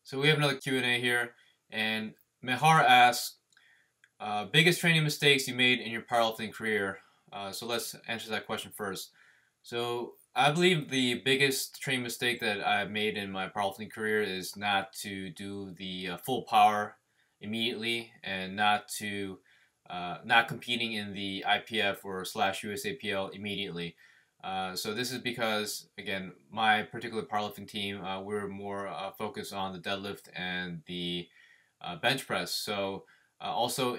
So we have another Q&A here, and Mehar asks, biggest training mistakes you made in your powerlifting career. So let's answer that question first. So I believe the biggest training mistake that I've made in my powerlifting career is not to do the full power immediately, and not competing in the IPF or slash USAPL immediately. So this is because, again, my particular powerlifting team, we're more focused on the deadlift and the bench press. So also,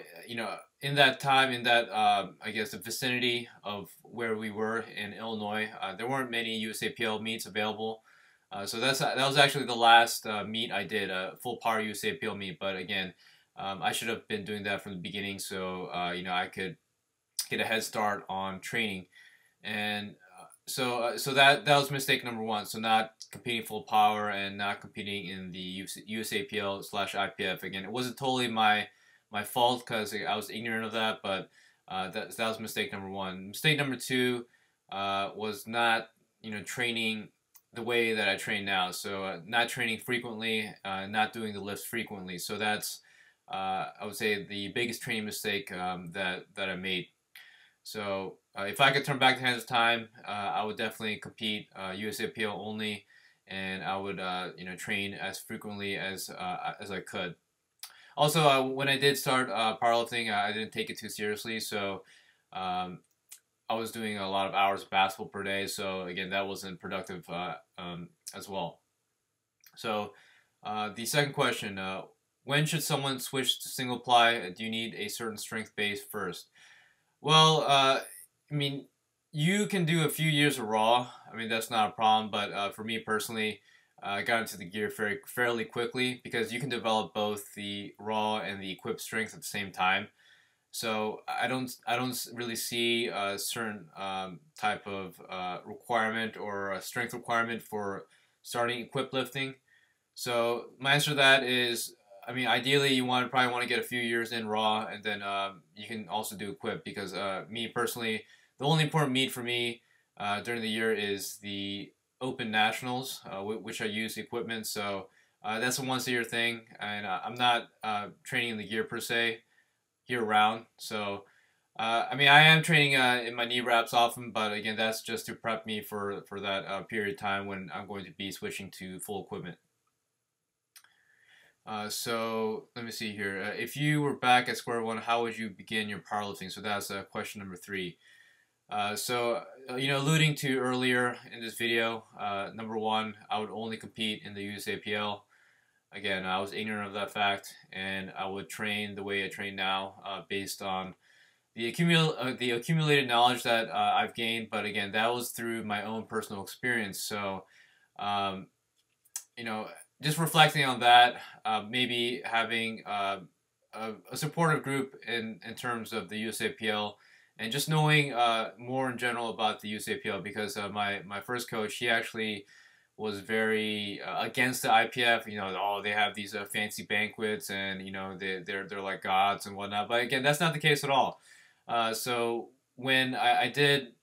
in that time, in that I guess the vicinity of where we were in Illinois, there weren't many USAPL meets available. So that was actually the last meet I did, a full power USAPL meet. But again, I should have been doing that from the beginning, so I could get a head start on training. And so that was mistake number one. So not competing full power and not competing in the USAPL slash IPF. Again, it wasn't totally my fault because I was ignorant of that, but that was mistake number one. Mistake number two was not training the way that I train now. So not training frequently, not doing the lifts frequently. So that's I would say the biggest training mistake that I made. So if I could turn back the hands of time, I would definitely compete USAPL only, and I would train as frequently as I could. Also, when I did start powerlifting, I didn't take it too seriously, so I was doing a lot of hours of basketball per day. So again, that wasn't productive as well. So the second question: when should someone switch to single ply? Do you need a certain strength base first? Well, I mean, you can do a few years of raw. I mean, that's not a problem. But for me personally, I got into the gear fairly quickly because you can develop both the raw and the equipped strength at the same time. So I don't really see a certain type of requirement or a strength requirement for starting equipped lifting. So my answer to that is, I mean, ideally you probably want to get a few years in raw, and then you can also do equip, because me personally, the only important meet for me during the year is the Open Nationals, which I use equipment. So that's a once a year thing, and I'm not training in the gear per se year round. So I mean, I am training in my knee wraps often, but again, that's just to prep me for that period of time when I'm going to be switching to full equipment. So let me see here. If you were back at square one, how would you begin your powerlifting? So that's question number three. Alluding to earlier in this video, number one, I would only compete in the USAPL. Again, I was ignorant of that fact, and I would train the way I train now, based on the accumulated knowledge that I've gained. But again, that was through my own personal experience. So, um, you know, just reflecting on that, maybe having a supportive group in terms of the USAPL, and just knowing more in general about the USAPL, because my first coach, he actually was very against the IPF. Oh, they have these fancy banquets, and they're like gods and whatnot. But again, that's not the case at all. So when I did,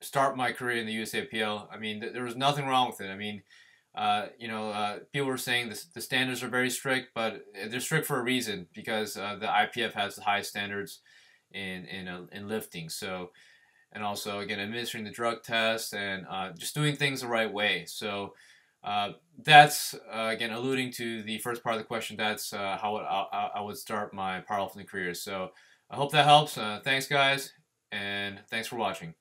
start my career in the USAPL, I mean, there was nothing wrong with it. I mean, people were saying the standards are very strict, but they're strict for a reason, because the IPF has the highest standards in lifting. So, and also again, administering the drug test, and just doing things the right way. So that's again, alluding to the first part of the question. That's how I would start my powerlifting career. So I hope that helps. Thanks, guys, and thanks for watching.